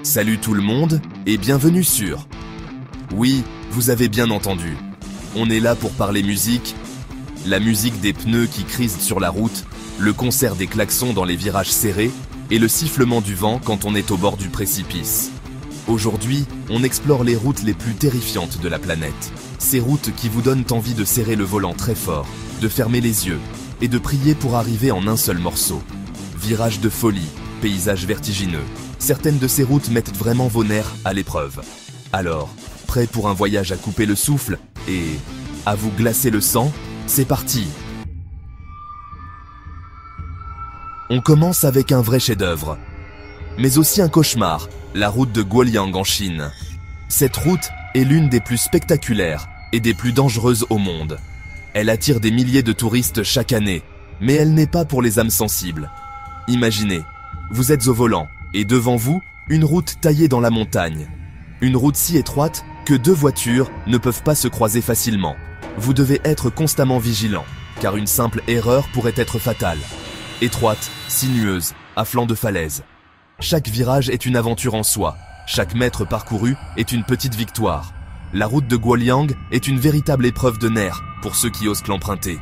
Salut tout le monde et bienvenue sur... Oui, vous avez bien entendu. On est là pour parler musique. La musique des pneus qui crisent sur la route, le concert des klaxons dans les virages serrés et le sifflement du vent quand on est au bord du précipice. Aujourd'hui, on explore les routes les plus terrifiantes de la planète. Ces routes qui vous donnent envie de serrer le volant très fort, de fermer les yeux et de prier pour arriver en un seul morceau. Virages de folie, paysages vertigineux. Certaines de ces routes mettent vraiment vos nerfs à l'épreuve. Alors, prêt pour un voyage à couper le souffle et à vous glacer le sang? C'est parti! On commence avec un vrai chef-d'œuvre, mais aussi un cauchemar, la route de Guoliang en Chine. Cette route est l'une des plus spectaculaires et des plus dangereuses au monde. Elle attire des milliers de touristes chaque année, mais elle n'est pas pour les âmes sensibles. Imaginez, vous êtes au volant, et devant vous, une route taillée dans la montagne. Une route si étroite que deux voitures ne peuvent pas se croiser facilement. Vous devez être constamment vigilant, car une simple erreur pourrait être fatale. Étroite, sinueuse, à flanc de falaise. Chaque virage est une aventure en soi. Chaque mètre parcouru est une petite victoire. La route de Guoliang est une véritable épreuve de nerfs pour ceux qui osent l'emprunter.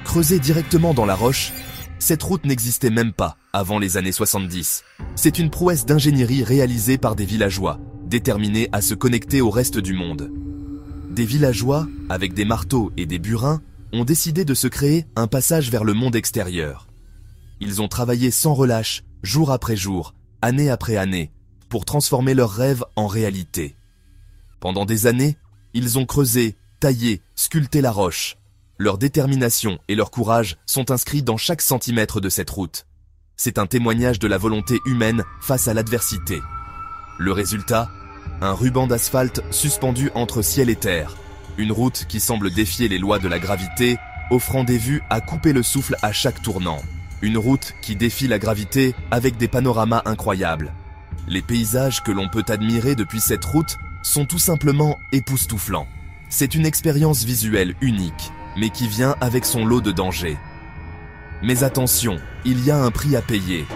Creusée directement dans la roche, cette route n'existait même pas avant les années 70. C'est une prouesse d'ingénierie réalisée par des villageois, déterminés à se connecter au reste du monde. Des villageois, avec des marteaux et des burins, ont décidé de se créer un passage vers le monde extérieur. Ils ont travaillé sans relâche, jour après jour, année après année, pour transformer leurs rêves en réalité. Pendant des années, ils ont creusé, taillé, sculpté la roche. Leur détermination et leur courage sont inscrits dans chaque centimètre de cette route. C'est un témoignage de la volonté humaine face à l'adversité. Le résultat, un ruban d'asphalte suspendu entre ciel et terre. Une route qui semble défier les lois de la gravité, offrant des vues à couper le souffle à chaque tournant. Une route qui défie la gravité avec des panoramas incroyables. Les paysages que l'on peut admirer depuis cette route sont tout simplement époustouflants. C'est une expérience visuelle unique, mais qui vient avec son lot de dangers. Mais attention, il y a un prix à payer.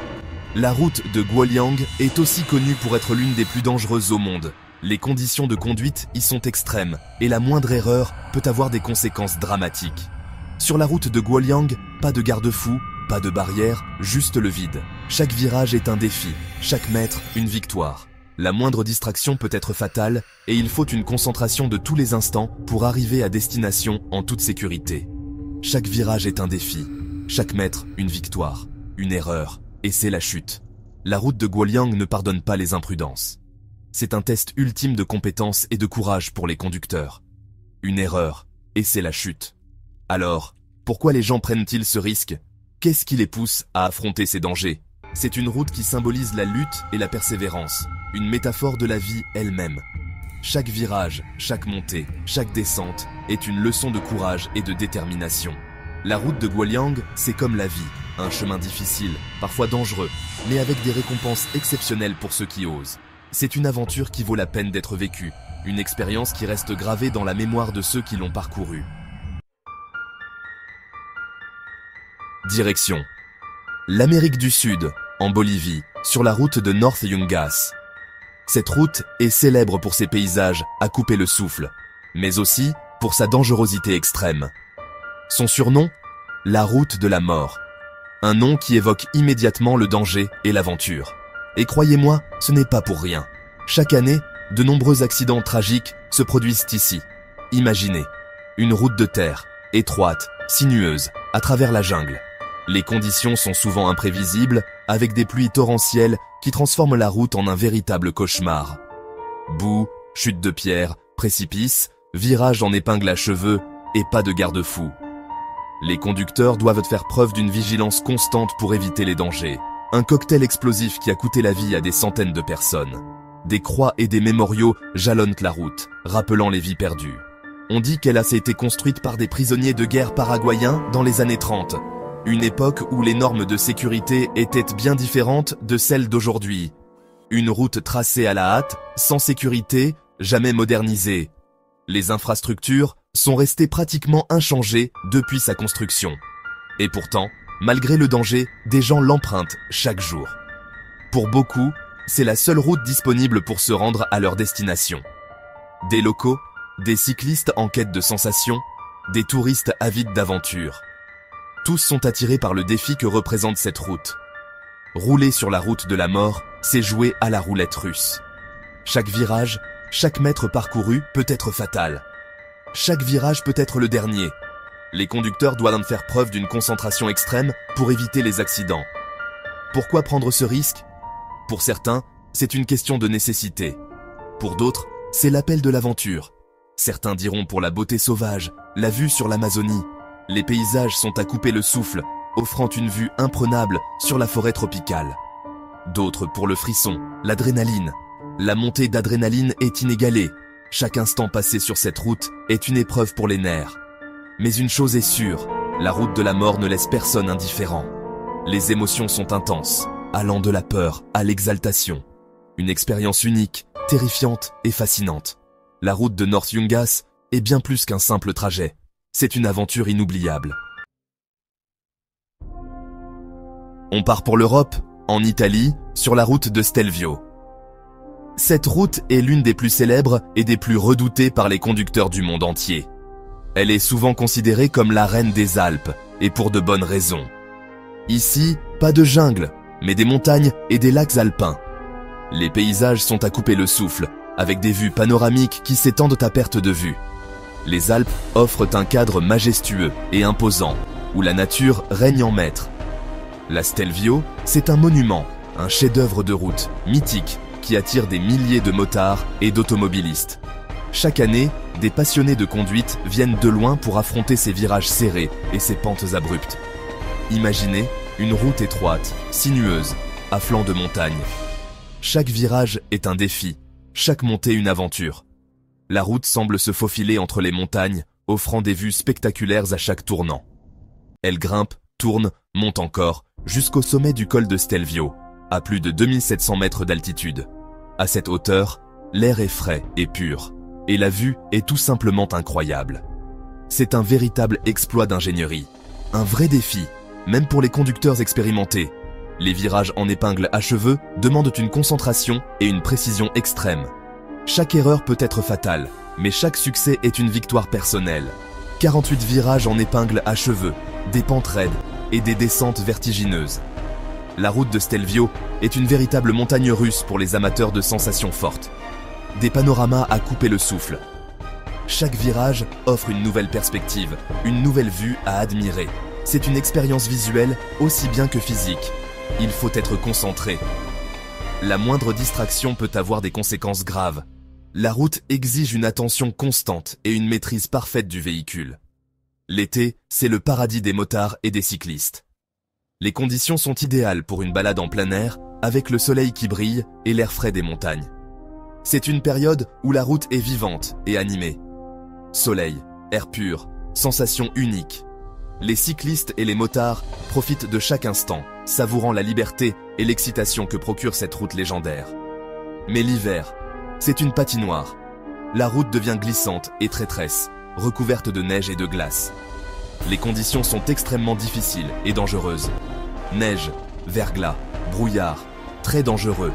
La route de Guoliang est aussi connue pour être l'une des plus dangereuses au monde. Les conditions de conduite y sont extrêmes, et la moindre erreur peut avoir des conséquences dramatiques. Sur la route de Guoliang, pas de garde-fou, pas de barrière, juste le vide. Chaque virage est un défi, chaque mètre une victoire. La moindre distraction peut être fatale et il faut une concentration de tous les instants pour arriver à destination en toute sécurité. Chaque virage est un défi, chaque mètre une victoire, une erreur et c'est la chute. La route de Guoliang ne pardonne pas les imprudences. C'est un test ultime de compétence et de courage pour les conducteurs. Une erreur et c'est la chute. Alors, pourquoi les gens prennent-ils ce risque? Qu'est-ce qui les pousse à affronter ces dangers? C'est une route qui symbolise la lutte et la persévérance, une métaphore de la vie elle-même. Chaque virage, chaque montée, chaque descente est une leçon de courage et de détermination. La route de Guoliang, c'est comme la vie, un chemin difficile, parfois dangereux, mais avec des récompenses exceptionnelles pour ceux qui osent. C'est une aventure qui vaut la peine d'être vécue, une expérience qui reste gravée dans la mémoire de ceux qui l'ont parcourue. Direction: l'Amérique du Sud, en Bolivie, sur la route de North Yungas. Cette route est célèbre pour ses paysages à couper le souffle, mais aussi pour sa dangerosité extrême. Son surnom, la route de la mort. Un nom qui évoque immédiatement le danger et l'aventure. Et croyez-moi, ce n'est pas pour rien. Chaque année, de nombreux accidents tragiques se produisent ici. Imaginez, une route de terre, étroite, sinueuse, à travers la jungle. Les conditions sont souvent imprévisibles, avec des pluies torrentielles qui transforment la route en un véritable cauchemar. Boue, chute de pierre, précipice, virage en épingle à cheveux et pas de garde-fou. Les conducteurs doivent faire preuve d'une vigilance constante pour éviter les dangers. Un cocktail explosif qui a coûté la vie à des centaines de personnes. Des croix et des mémoriaux jalonnent la route, rappelant les vies perdues. On dit qu'elle a été construite par des prisonniers de guerre paraguayens dans les années 30. Une époque où les normes de sécurité étaient bien différentes de celles d'aujourd'hui. Une route tracée à la hâte, sans sécurité, jamais modernisée. Les infrastructures sont restées pratiquement inchangées depuis sa construction. Et pourtant, malgré le danger, des gens l'empruntent chaque jour. Pour beaucoup, c'est la seule route disponible pour se rendre à leur destination. Des locaux, des cyclistes en quête de sensations, des touristes avides d'aventure. Tous sont attirés par le défi que représente cette route. Rouler sur la route de la mort, c'est jouer à la roulette russe. Chaque virage, chaque mètre parcouru peut être fatal. Chaque virage peut être le dernier. Les conducteurs doivent faire preuve d'une concentration extrême pour éviter les accidents. Pourquoi prendre ce risque? Pour certains, c'est une question de nécessité. Pour d'autres, c'est l'appel de l'aventure. Certains diront pour la beauté sauvage, la vue sur l'Amazonie. Les paysages sont à couper le souffle, offrant une vue imprenable sur la forêt tropicale. D'autres pour le frisson, l'adrénaline. La montée d'adrénaline est inégalée. Chaque instant passé sur cette route est une épreuve pour les nerfs. Mais une chose est sûre, la route de la mort ne laisse personne indifférent. Les émotions sont intenses, allant de la peur à l'exaltation. Une expérience unique, terrifiante et fascinante. La route de North Yungas est bien plus qu'un simple trajet. C'est une aventure inoubliable. On part pour l'Europe, en Italie, sur la route de Stelvio. Cette route est l'une des plus célèbres et des plus redoutées par les conducteurs du monde entier. Elle est souvent considérée comme la reine des Alpes, et pour de bonnes raisons. Ici, pas de jungle, mais des montagnes et des lacs alpins. Les paysages sont à couper le souffle, avec des vues panoramiques qui s'étendent à perte de vue. Les Alpes offrent un cadre majestueux et imposant, où la nature règne en maître. La Stelvio, c'est un monument, un chef-d'œuvre de route, mythique, qui attire des milliers de motards et d'automobilistes. Chaque année, des passionnés de conduite viennent de loin pour affronter ces virages serrés et ces pentes abruptes. Imaginez une route étroite, sinueuse, à flanc de montagne. Chaque virage est un défi, chaque montée une aventure. La route semble se faufiler entre les montagnes, offrant des vues spectaculaires à chaque tournant. Elle grimpe, tourne, monte encore, jusqu'au sommet du col de Stelvio, à plus de 2700 mètres d'altitude. À cette hauteur, l'air est frais et pur, et la vue est tout simplement incroyable. C'est un véritable exploit d'ingénierie, un vrai défi, même pour les conducteurs expérimentés. Les virages en épingle à cheveux demandent une concentration et une précision extrême. Chaque erreur peut être fatale, mais chaque succès est une victoire personnelle. 48 virages en épingle à cheveux, des pentes raides et des descentes vertigineuses. La route de Stelvio est une véritable montagne russe pour les amateurs de sensations fortes. Des panoramas à couper le souffle. Chaque virage offre une nouvelle perspective, une nouvelle vue à admirer. C'est une expérience visuelle aussi bien que physique. Il faut être concentré. La moindre distraction peut avoir des conséquences graves. La route exige une attention constante et une maîtrise parfaite du véhicule. L'été, c'est le paradis des motards et des cyclistes. Les conditions sont idéales pour une balade en plein air, avec le soleil qui brille et l'air frais des montagnes. C'est une période où la route est vivante et animée. Soleil, air pur, sensations uniques. Les cyclistes et les motards profitent de chaque instant, savourant la liberté et l'excitation que procure cette route légendaire. Mais l'hiver, c'est une patinoire. La route devient glissante et traîtresse, recouverte de neige et de glace. Les conditions sont extrêmement difficiles et dangereuses. Neige, verglas, brouillard, très dangereux.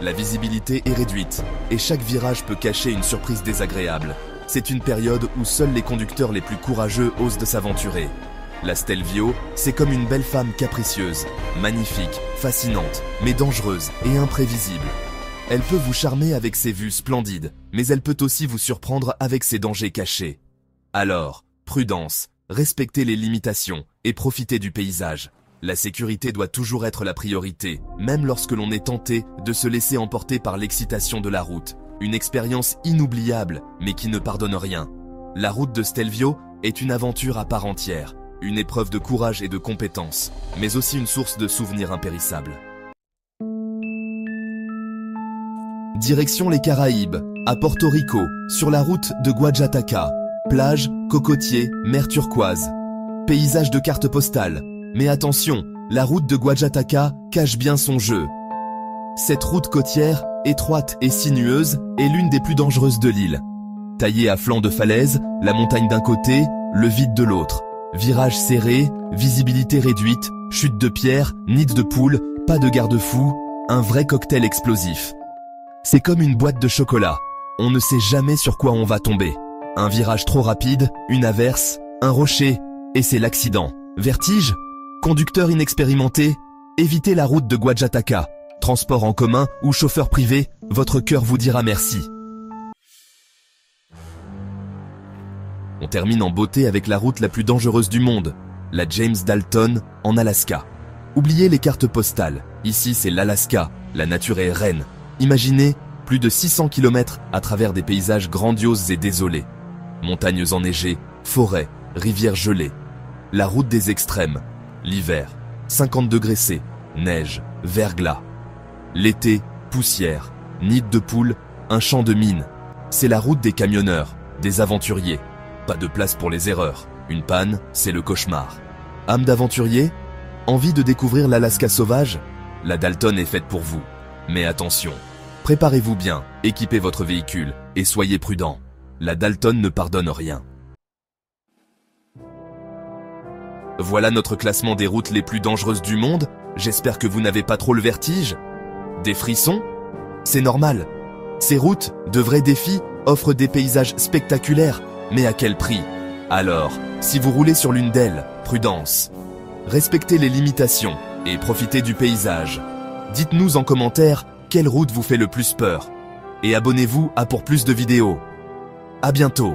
La visibilité est réduite et chaque virage peut cacher une surprise désagréable. C'est une période où seuls les conducteurs les plus courageux osent de s'aventurer. La Stelvio, c'est comme une belle femme capricieuse, magnifique, fascinante, mais dangereuse et imprévisible. Elle peut vous charmer avec ses vues splendides, mais elle peut aussi vous surprendre avec ses dangers cachés. Alors, prudence, respectez les limitations et profitez du paysage. La sécurité doit toujours être la priorité, même lorsque l'on est tenté de se laisser emporter par l'excitation de la route. Une expérience inoubliable, mais qui ne pardonne rien. La route de Stelvio est une aventure à part entière, une épreuve de courage et de compétence, mais aussi une source de souvenirs impérissables. Direction les Caraïbes, à Porto Rico, sur la route de Guajataca. Plage, cocotiers, mer turquoise. Paysage de carte postale. Mais attention, la route de Guajataca cache bien son jeu. Cette route côtière, étroite et sinueuse, est l'une des plus dangereuses de l'île. Taillée à flanc de falaise, la montagne d'un côté, le vide de l'autre. Virages serrés, visibilité réduite, chute de pierre, nids de poules, pas de garde-fou. un vrai cocktail explosif. C'est comme une boîte de chocolat. On ne sait jamais sur quoi on va tomber. Un virage trop rapide, une averse, un rocher, et c'est l'accident. Vertige? Conducteur inexpérimenté? Évitez la route de Guajataka. Transport en commun ou chauffeur privé, votre cœur vous dira merci. On termine en beauté avec la route la plus dangereuse du monde, la James Dalton, en Alaska. Oubliez les cartes postales, ici c'est l'Alaska, la nature est reine. Imaginez, plus de 600 km à travers des paysages grandioses et désolés. Montagnes enneigées, forêts, rivières gelées. La route des extrêmes. L'hiver, 50 degrés C, neige, verglas. L'été, poussière, nid de poules, un champ de mines. C'est la route des camionneurs, des aventuriers. Pas de place pour les erreurs. Une panne, c'est le cauchemar. Âme d'aventurier? Envie de découvrir l'Alaska sauvage? La Dalton est faite pour vous. Mais attention, préparez-vous bien, équipez votre véhicule et soyez prudents. La Dalton ne pardonne rien. Voilà notre classement des routes les plus dangereuses du monde. J'espère que vous n'avez pas trop le vertige. Des frissons? C'est normal. Ces routes, de vrais défis, offrent des paysages spectaculaires. Mais à quel prix? Alors, si vous roulez sur l'une d'elles, prudence. Respectez les limitations et profitez du paysage. Dites-nous en commentaire quelle route vous fait le plus peur. Et abonnez-vous à pour plus de vidéos. À bientôt.